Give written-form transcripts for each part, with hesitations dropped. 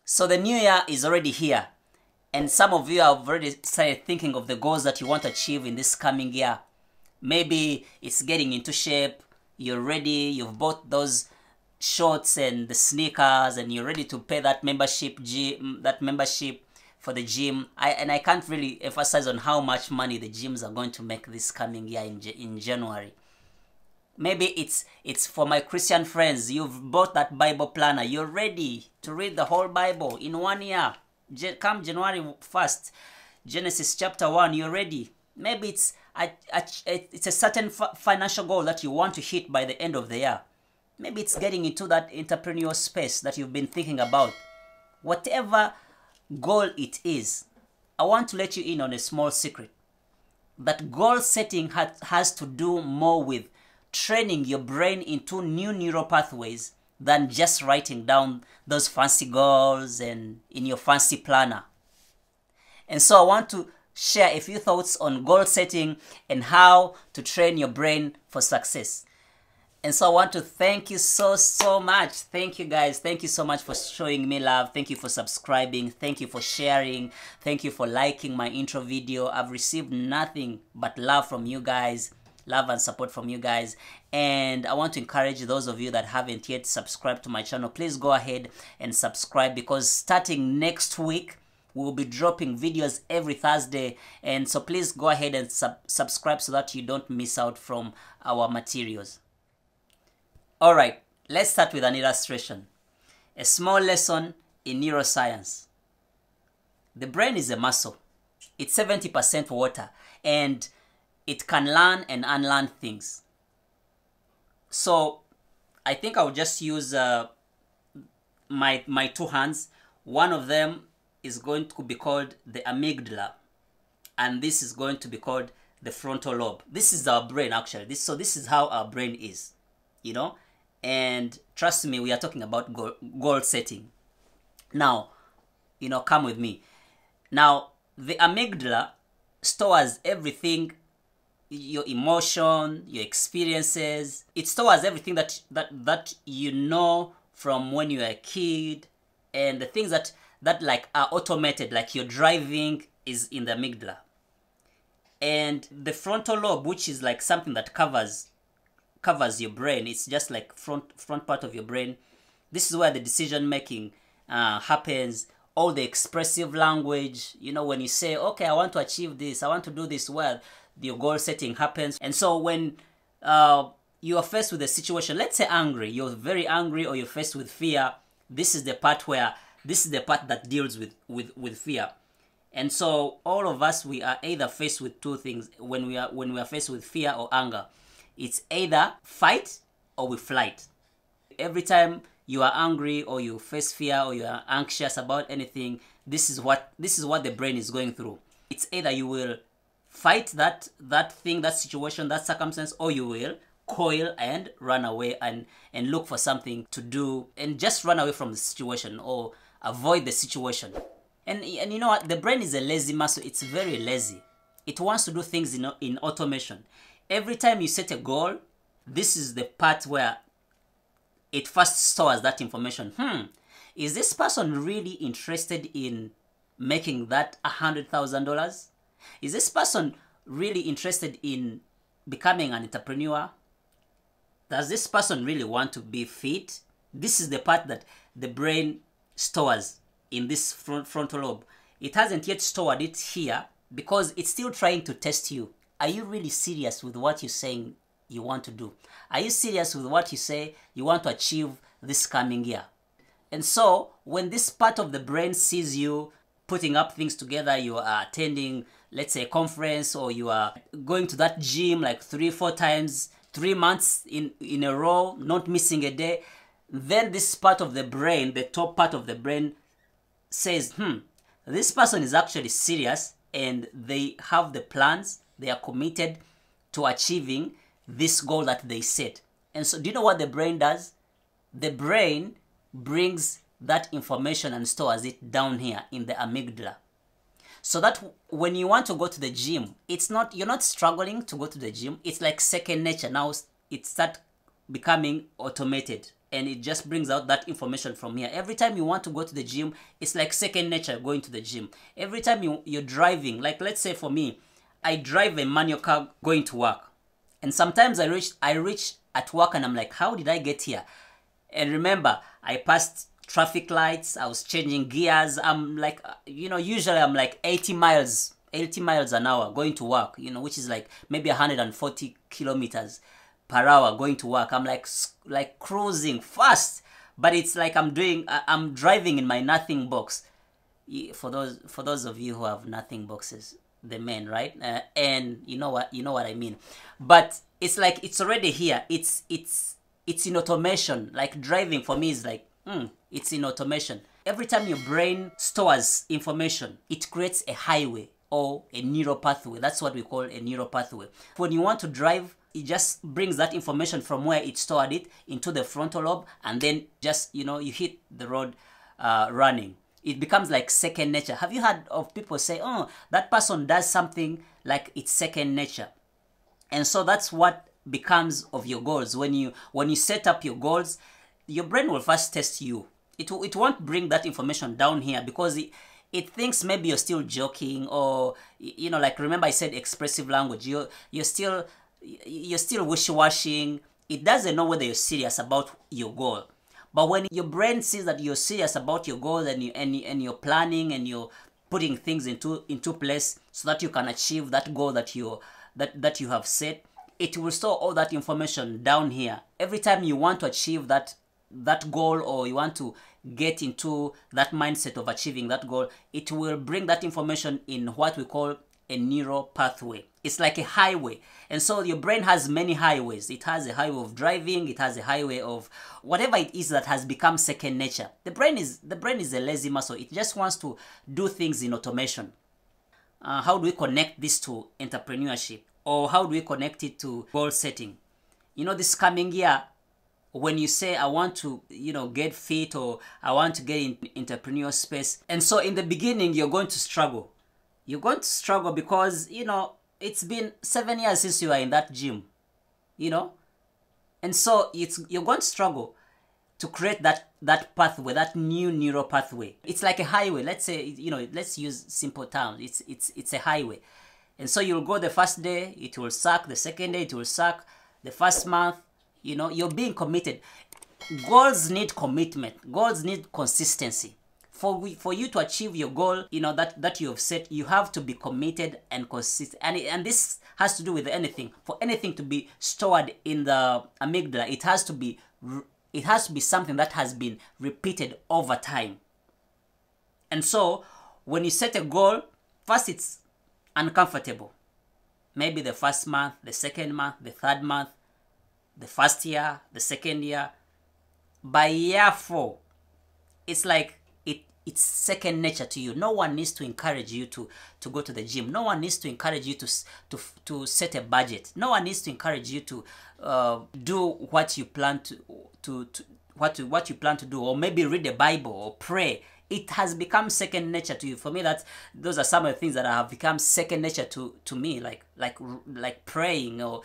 So the new year is already here, and some of you have already started thinking of the goals that you want to achieve in this coming year. Maybe it's getting into shape, you're ready, you've bought those shorts and the sneakers, and you're ready to pay that membership for the gym. I can't really emphasize on how much money the gyms are going to make this coming year in January. Maybe it's for my Christian friends. You've bought that Bible planner. You're ready to read the whole Bible in 1 year. Come January 1st, Genesis chapter 1, you're ready. Maybe it's a certain financial goal that you want to hit by the end of the year. Maybe it's getting into that entrepreneurial space that you've been thinking about. Whatever goal it is, I want to let you in on a small secret. That goal setting has to do more with training your brain into new neural pathways than just writing down those fancy goals and in your fancy planner. And so I want to share a few thoughts on goal setting and how to train your brain for success. And so I want to thank you so much. Thank you guys. Thank you so much for showing me love. Thank you for subscribing. Thank you for sharing. Thank you for liking my intro video. I've received nothing but love from you guys. Love and support from you guys. And I want to encourage those of you that haven't yet subscribed to my channel, please go ahead and subscribe, because starting next week we'll be dropping videos every Thursday. And so please go ahead and subscribe so that you don't miss out from our materials. Alright, let's start with an illustration. A small lesson in neuroscience. The brain is a muscle. It's 70% water, and it can learn and unlearn things. So I think I'll just use my two hands. One of them is going to be called the amygdala, and this is going to be called the frontal lobe. This is our brain actually. This is how our brain is, you know. And trust me, we are talking about goal setting. Now, you know, come with me. Now, the amygdala stores everything, your emotion, your experiences. It stores everything that you know from when you were a kid, and the things that like are automated, like your driving, is in the amygdala. And the frontal lobe, which is like something that covers your brain, it's just like front part of your brain. This is where the decision making happens. All the expressive language, you know, when you say, okay, I want to achieve this, I want to do this, well, your goal setting happens. And so when you are faced with a situation, let's say angry, you're very angry, or you're faced with fear, this is the part that deals with fear. And so all of us, we are either faced with two things when we are faced with fear or anger. It's either fight or we flight. Every time you are angry or you face fear or you are anxious about anything, this is what the brain is going through. It's either you will fight that thing, that situation, that circumstance, or you will coil and run away and look for something to do and just run away from the situation or avoid the situation. And you know what? The brain is a lazy muscle. It's very lazy. It wants to do things in automation. Every time you set a goal, this is the part where it first stores that information. Is this person really interested in making that $100,000? Is this person really interested in becoming an entrepreneur? Does this person really want to be fit? This is the part that the brain stores in this frontal lobe. It hasn't yet stored it here because it's still trying to test you. Are you really serious with what you're saying you want to do? Are you serious with what you say you want to achieve this coming year? And so when this part of the brain sees you putting up things together, you are attending, let's say, a conference, or you are going to that gym like 3-4 times, 3 months in a row, not missing a day, then this part of the brain, the top part of the brain, says, this person is actually serious and they have the plans. They are committed to achieving this goal that they set. And so do you know what the brain does? The brain brings that information and stores it down here in the amygdala. So that when you want to go to the gym, you're not struggling to go to the gym. It's like second nature. Now it starts becoming automated. and it just brings out that information from here. Every time you want to go to the gym, it's like second nature going to the gym. Every time you're driving, like let's say for me, I drive a manual car going to work. And sometimes I reach at work and I'm like, how did I get here? And remember, I passed traffic lights, I was changing gears. I'm like, usually I'm like 80 miles an hour going to work, which is like maybe 140 kilometers per hour going to work. I'm like cruising fast, but it's like I'm driving in my nothing box. For those of you who have nothing boxes, the men, right? And you know what I mean. But it's like it's already here. It's in automation. Like driving for me is like it's in automation. Every time your brain stores information, it creates a highway or a neural pathway. That's what we call a neural pathway. When you want to drive, it just brings that information from where it stored it into the frontal lobe, and then just you hit the road running. It becomes like second nature. Have you heard of people say, oh, that person does something like it's second nature? And so that's what becomes of your goals. When you set up your goals, your brain will first test you. It won't bring that information down here because it thinks maybe you're still joking, or like remember I said expressive language. You're still wishy-washing. It doesn't know whether you're serious about your goal. But when your brain sees that you're serious about your goal and you're planning and you're putting things into place so that you can achieve that goal that you have set, it will store all that information down here. Every time you want to achieve that goal, or you want to get into that mindset of achieving that goal, it will bring that information in what we call a neural pathway. It's like a highway. And so your brain has many highways. It has a highway of driving, it has a highway of whatever it is that has become second nature. The brain is a lazy muscle. It just wants to do things in automation. How do we connect this to entrepreneurship? Or how do we connect it to goal setting? This coming year, when you say I want to get fit, or I want to get in entrepreneurial space, and so in the beginning you're going to struggle. You're going to struggle because it's been 7 years since you are in that gym, and so you're going to struggle to create that pathway, that new neural pathway. It's like a highway. Let's say, let's use simple terms. It's a highway. And so you'll go the first day, it will suck. The second day, it will suck. The first month, you're being committed. Goals need commitment. Goals need consistency. For you to achieve your goal, that you have set, you have to be committed and consistent. And this has to do with anything. For anything to be stored in the amygdala, it has to be something that has been repeated over time. And so when you set a goal, first it's uncomfortable. Maybe the first month, the second month, the third month, the first year, the second year. By year 4, it's like it's second nature to you. No one needs to encourage you to go to the gym. No one needs to encourage you to set a budget. No one needs to encourage you to do what you plan what you plan to do, or maybe read the Bible or pray. It has become second nature to you. For me, those are some of the things that have become second nature to me, like praying, or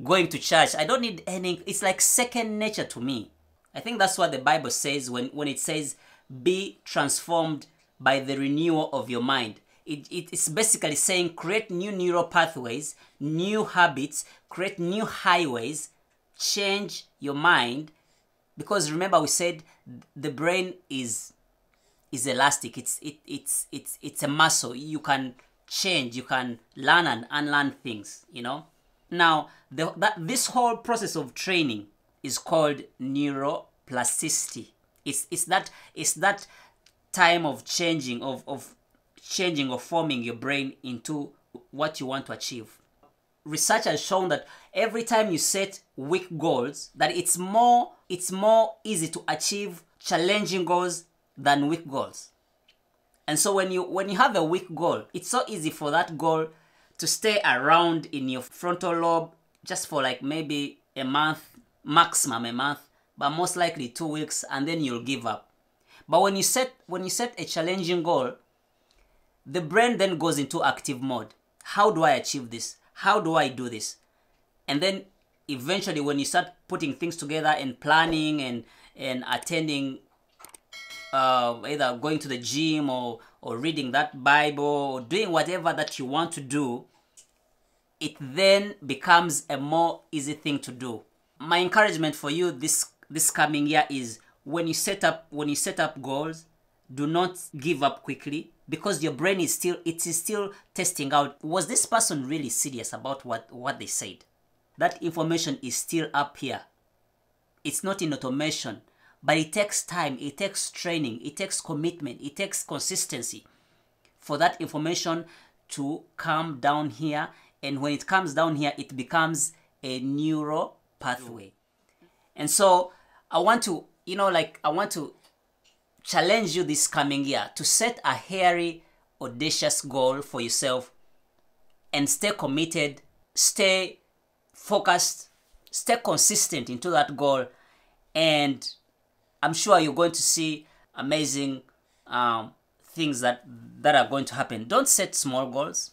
going to church. I don't need any. It's like second nature to me. I think that's what the Bible says when it says, be transformed by the renewal of your mind. It's basically saying create new neural pathways, new habits, create new highways, change your mind. Because remember we said the brain is elastic. It's a muscle. You can change, you can learn and unlearn things, Now, this whole process of training is called neuroplasticity. It's that time of changing, of forming your brain into what you want to achieve. Research has shown that every time you set weak goals, that it's more easy to achieve challenging goals than weak goals. And so when you have a weak goal, it's so easy for that goal to stay around in your frontal lobe just for like maybe a month, maximum a month, but most likely 2 weeks, and then you'll give up. But when you set a challenging goal, the brain then goes into active mode. How do I achieve this? How do I do this? And then eventually when you start putting things together and planning and attending, either going to the gym or reading that Bible or doing whatever that you want to do, it then becomes a more easy thing to do. My encouragement for you this coming year is when you set up goals, do not give up quickly, because your brain is still testing out, was this person really serious about what they said? That information is still up here. It's not in automation, but it takes time, it takes training, it takes commitment, it takes consistency for that information to come down here. And when it comes down here, it becomes a neural pathway. And so I want to, I want to challenge you this coming year to set a hairy, audacious goal for yourself and stay committed, stay focused, stay consistent into that goal. And I'm sure you're going to see amazing things that are going to happen. Don't set small goals.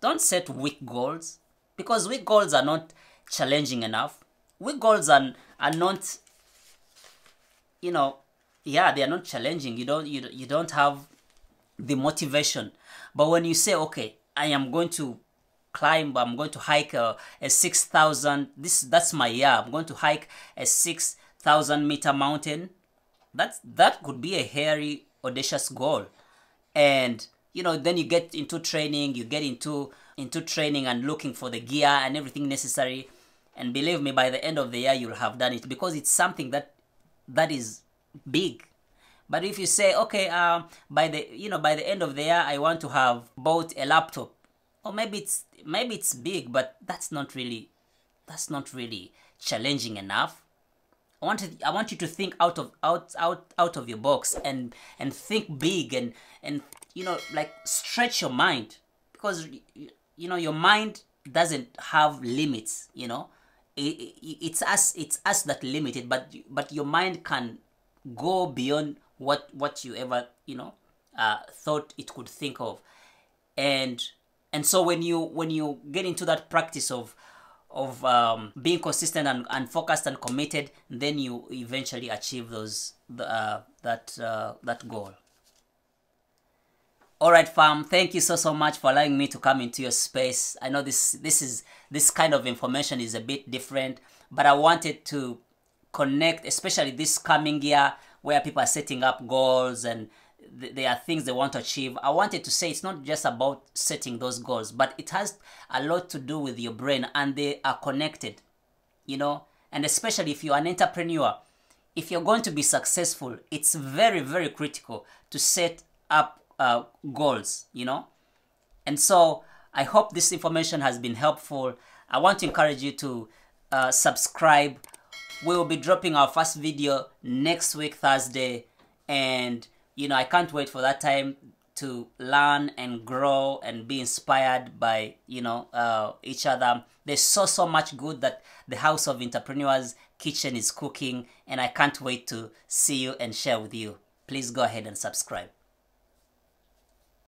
Don't set weak goals, because weak goals are not challenging enough. Weak goals are not, they are not challenging. You don't have the motivation. But when you say, okay, I am going to climb, I'm going to hike a 6,000, that's my year, I'm going to hike a 6,000 meter mountain, that could be a hairy, audacious goal. And then you get into training, into training and looking for the gear and everything necessary. And believe me, by the end of the year, you'll have done it, because it's something that is big. But if you say, okay, by the end of the year, I want to have bought a laptop, or maybe it's big, but that's not really challenging enough. I want you to think out of your box and think big and stretch your mind, because your mind doesn't have limits. It's us that limit it, but your mind can go beyond what you ever thought it could think of. And so when you get into that practice of being consistent and focused and committed, then you eventually achieve that goal. All right, fam, thank you so much for allowing me to come into your space. I know this kind of information is a bit different, but I wanted to connect, especially this coming year where people are setting up goals and there are things they want to achieve. I wanted to say it's not just about setting those goals, but it has a lot to do with your brain, and they are connected, and especially if you're an entrepreneur, if you're going to be successful, it's very, very critical to set up goals, and so I hope this information has been helpful. I want to encourage you to subscribe. We will be dropping our first video next week, Thursday, and I can't wait for that time to learn and grow and be inspired by each other. There's so much good that the House of Entrepreneurs Kitchen is cooking, and I can't wait to see you and share with you. Please go ahead and subscribe.